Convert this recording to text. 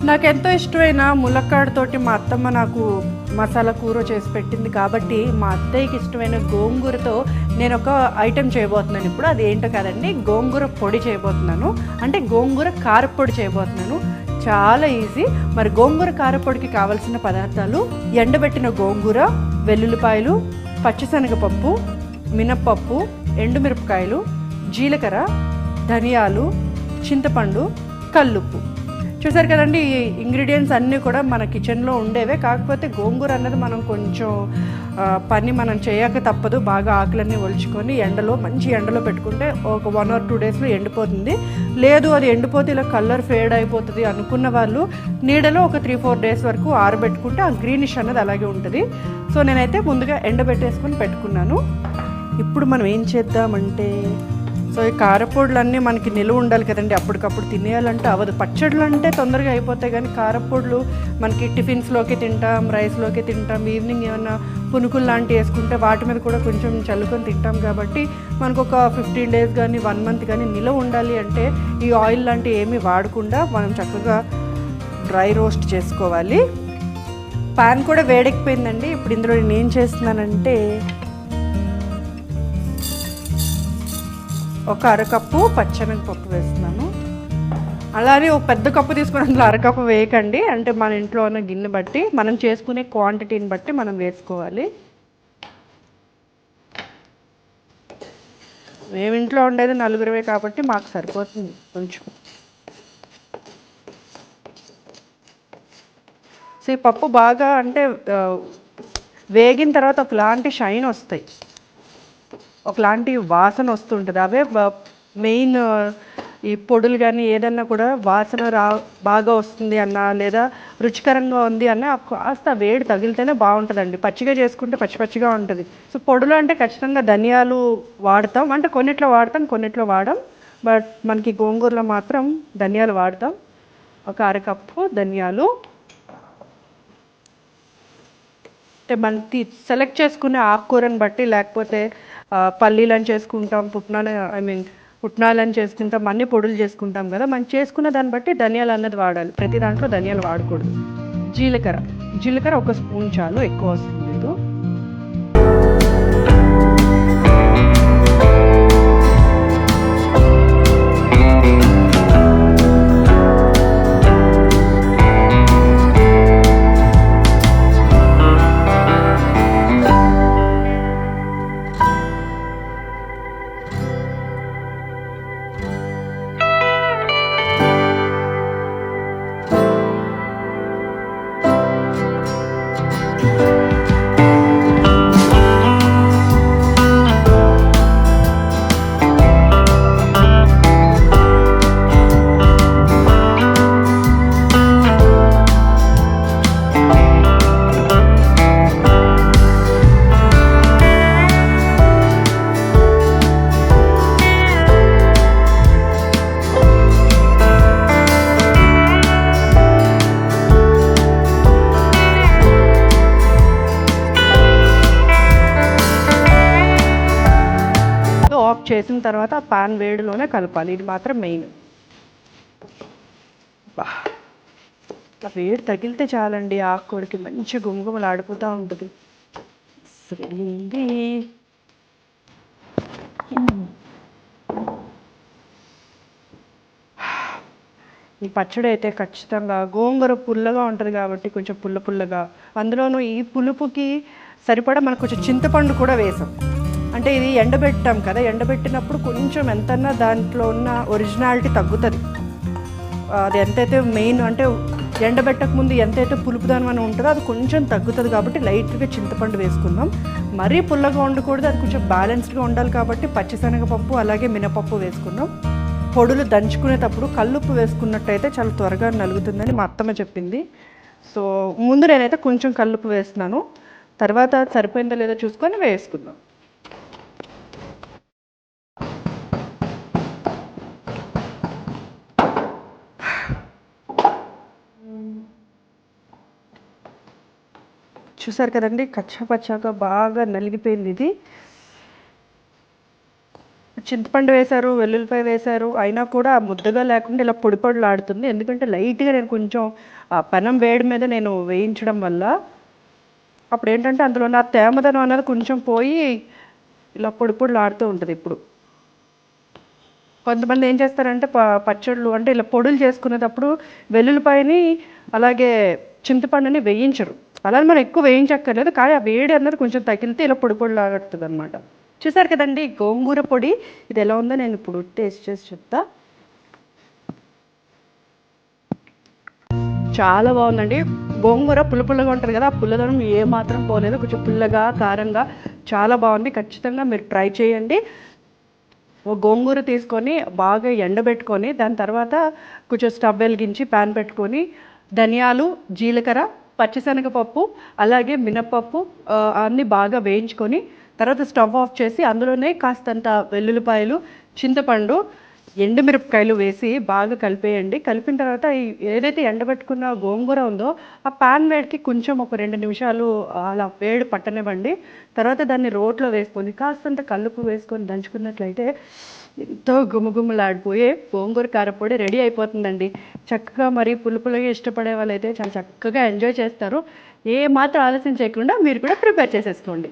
నాకెంతో ఇష్టమైన ములక్కాడతోటి మా అత్తమ్మ నాకు మసాలా కూర చేసి పెట్టింది కాబట్టి మా అత్తయ్యకి ఇష్టమైన గోంగూరతో నేను ఒక ఐటెం చేయబోతున్నాను. ఇప్పుడు అది ఏంటో కాదండి, గోంగూర పొడి చేయబోతున్నాను. అంటే గోంగూర కారపొడి చేయబోతున్నాను. చాలా ఈజీ. మరి గోంగూర కారపొడికి కావాల్సిన పదార్థాలు: ఎండబెట్టిన గోంగూర, వెల్లుల్లిపాయలు, పచ్చిశనగపప్పు, మినప్పప్పు, ఎండుమిరపకాయలు, జీలకర్ర, ధనియాలు, చింతపండు, కల్లుప్పు. చూసారు కదండి, ఈ ఇంగ్రీడియంట్స్ అన్నీ కూడా మన కిచెన్లో ఉండేవే. కాకపోతే గోంగూర అన్నది మనం కొంచెం పని మనం చేయక తప్పదు. బాగా ఆకులన్నీ ఒలుచుకొని ఎండలో, మంచి ఎండలో పెట్టుకుంటే ఒక 1 or 2 డేస్లో ఎండిపోతుంది. లేదు అది ఎండిపోతే ఇలా కలర్ ఫేడ్ అయిపోతుంది అనుకున్న వాళ్ళు నీడలో ఒక 3-4 డేస్ వరకు ఆరబెట్టుకుంటే ఆ గ్రీనిష్ అన్నది అలాగే ఉంటుంది. సో నేనైతే ముందుగా ఎండబెట్టేసుకొని పెట్టుకున్నాను. ఇప్పుడు మనం ఏం చేద్దామంటే, సో ఈ కారపొడులన్నీ మనకి నిలువ ఉండాలి కదండి, అప్పటికప్పుడు తినేయాలంటే అవ్వదు. పచ్చళ్ళు అంటే తొందరగా అయిపోతాయి, కానీ కారపొడులు మనకి టిఫిన్స్లోకి తింటాం, రైస్లోకి తింటాం, ఈవినింగ్ ఏమన్నా పునుకులు లాంటివి వేసుకుంటే వాటి మీద కూడా కొంచెం చల్లుకొని తింటాం. కాబట్టి మనకు ఒక 15 డేస్ కానీ 1 month కానీ నిలువ ఉండాలి అంటే ఈ ఆయిల్ లాంటివి ఏమీ వాడకుండా మనం చక్కగా డ్రై రోస్ట్ చేసుకోవాలి. పాన్ కూడా వేడెక్కిపోయిందండి. ఇప్పుడు ఇందులో నేను ఏం చేస్తున్నానంటే, ఒక అరకప్పు పచ్చెనగపప్పు వేస్తున్నాను. అలానే ఒక పెద్ద కప్పు తీసుకుని అందులో అరకప్పు వేయకండి, అంటే మన ఇంట్లో ఉన్న గిన్నె బట్టి, మనం చేసుకునే క్వాంటిటీని బట్టి మనం వేసుకోవాలి. మేము ఇంట్లో ఉండేది 4 కాబట్టి మాకు సరిపోతుంది కొంచెం. సో ఈ పప్పు బాగా అంటే వేగిన తర్వాత ఒకలాంటి షైన్ వస్తాయి, ఒకలాంటి వాసన వస్తుంటుంది. అవే మెయిన్. ఈ పొడులు కానీ ఏదన్నా కూడా వాసన బాగా వస్తుంది అన్న, లేదా రుచికరంగా ఉంది అన్న కాస్త వేడి తగిలితేనే బాగుంటుందండి. పచ్చిగా చేసుకుంటే పచ్చిగా ఉంటుంది. సో పొడులు అంటే ఖచ్చితంగా ధనియాలు వాడతాం, అంటే కొన్నిట్లో వాడతాం కొన్నిట్లో వాడడం. బట్ మనకి గోంగూరలో మాత్రం ధనియాలు వాడతాం. ఒక అరకప్పు ధనియాలు. అంటే మనకి సెలెక్ట్ చేసుకునే ఆకుకూరని బట్టి, లేకపోతే పల్లీలని చేసుకుంటాం, పుట్నాలని చేసుకుంటాం, అన్ని పొడులు చేసుకుంటాం కదా, మనం చేసుకున్న దాన్ని బట్టి ధనియాలు అన్నది వాడాలి. ప్రతి దాంట్లో ధనియాలు వాడకూడదు. జీలకర్ర 1 స్పూన్ చాలు, ఎక్కువ వస్తుంది లేదు. ఆఫ్ చేసిన తర్వాత ఆ పాన్ వేడిలోనే కలపాలి, ఇది మాత్రం మెయిన్. ఆ వేడి తగిలితే చాలండి, ఆకుకూరకి మంచి గుమగుమలు ఆడిపోతూ ఉంటుంది. ఈ పచ్చడి అయితే ఖచ్చితంగా గోంగూర పుల్లగా ఉంటుంది కాబట్టి కొంచెం పుల్లగా, అందులోనూ ఈ పులుపుకి సరిపడా మనకు కొంచెం చింతపండు కూడా వేసాం. అంటే ఇది ఎండబెట్టాం కదా, ఎండబెట్టినప్పుడు కొంచెం ఎంతన్నా దాంట్లో ఉన్న ఒరిజినాలిటీ తగ్గుతుంది. అది ఎంతైతే మెయిన్ అంటే ఎండబెట్టక ముందు ఎంతైతే పులుపుదానం అని ఉంటుందో అది కొంచెం తగ్గుతుంది. కాబట్టి లైట్గా చింతపండు వేసుకుందాం. మరీ పుల్లగా ఉండకూడదు, అది కొంచెం బ్యాలెన్స్డ్గా ఉండాలి. కాబట్టి పచ్చిశనగపప్పు అలాగే మినపప్పు వేసుకుందాం. పొడులు దంచుకునేటప్పుడు కల్లుప్పు వేసుకున్నట్టయితే చాలా త్వరగా నలుగుతుందని మా అత్తమ్మ చెప్పింది. సో ముందు నేనైతే కొంచెం కల్లుప్పు వేస్తున్నాను, తర్వాత సరిపోయిందో లేదో చూసుకొని వేసుకుందాం. చూసారు కదండి, కచ్చాపచ్చాగా బాగా నలిగిపోయింది. ఇది చింతపండు వేశారు, వెల్లుల్లిపాయ వేశారు. అయినా కూడా ముద్దగా లేకుండా ఇలా పొడి పొడిలాడుతుంది. ఎందుకంటే లైట్‌గా నేను కొంచెం పెనం వేడి మీద నేను వేయించడం వల్ల అప్పుడేంటంటే అందులో ఉన్న తేమదనం అనేది కొంచెం పోయి ఇలా పొడి పొడిలాడుతూ ఉంటది ఇప్పుడు. కొంతమంది ఏం చేస్తారంటే పచ్చళ్ళు అంటే ఇలా పొడులు చేసుకునేటప్పుడు వెల్లుల్లిపాయని అలాగే చింతపండుని వేయించరు. అలానే మనం ఎక్కువ వేయించక్కర్లేదు. కానీ ఆ వేడి అన్నది కొంచెం తగిలితే ఇలా పొడి పొడిలాడుతదనమాట. చూసారు కదండీ గోంగూర పొడి. ఇది ఎలా ఉందో నేను ఇప్పుడు టేస్ట్ చేసి చెప్తా. చాలా బాగుందండి. గోంగూర పుల్ల పుల్లగా ఉంటుంది కదా, ఆ పుల్లదనం ఏమాత్రం పోలేదు. కొంచెం పుల్లగా, కారంగా చాలా బాగుంది. ఖచ్చితంగా మీరు ట్రై చేయండి. ఓ గోంగూర తీసుకొని బాగా ఎండబెట్టుకొని దాని తర్వాత కొంచెం స్టవ్ వెలిగించి ప్యాన్ పెట్టుకొని ధనియాలు, జీలకర్ర, పచ్చిశనగపప్పు అలాగే మినప్పప్పు అన్నీ బాగా వేయించుకొని తర్వాత స్టవ్ ఆఫ్ చేసి అందులోనే కాస్తంత వెల్లుల్లిపాయలు, చింతపండు, ఎండుమిరపకాయలు వేసి బాగా కలిపేయండి. కలిపిన తర్వాత ఏదైతే ఎండబెట్టుకున్న గోంగూర ఉందో ఆ పాన్ వేడికి కొంచెం ఒక 2 నిమిషాలు అలా వేడి పట్టనివ్వండి. తర్వాత దాన్ని రోట్లో వేసుకొని కాస్తంత కల్లుప్పు వేసుకొని దంచుకున్నట్లయితే ఎంతో గుమగుమలాడిపోయే గోంగూర కారపొడి రెడీ అయిపోతుందండి. చక్కగా మరి పులుపులుగా ఇష్టపడే వాళ్ళైతే చాలా చక్కగా ఎంజాయ్ చేస్తారు. ఏ మాత్రం ఆలస్యం చేయకుండా మీరు కూడా ప్రిపేర్ చేసేసుకోండి.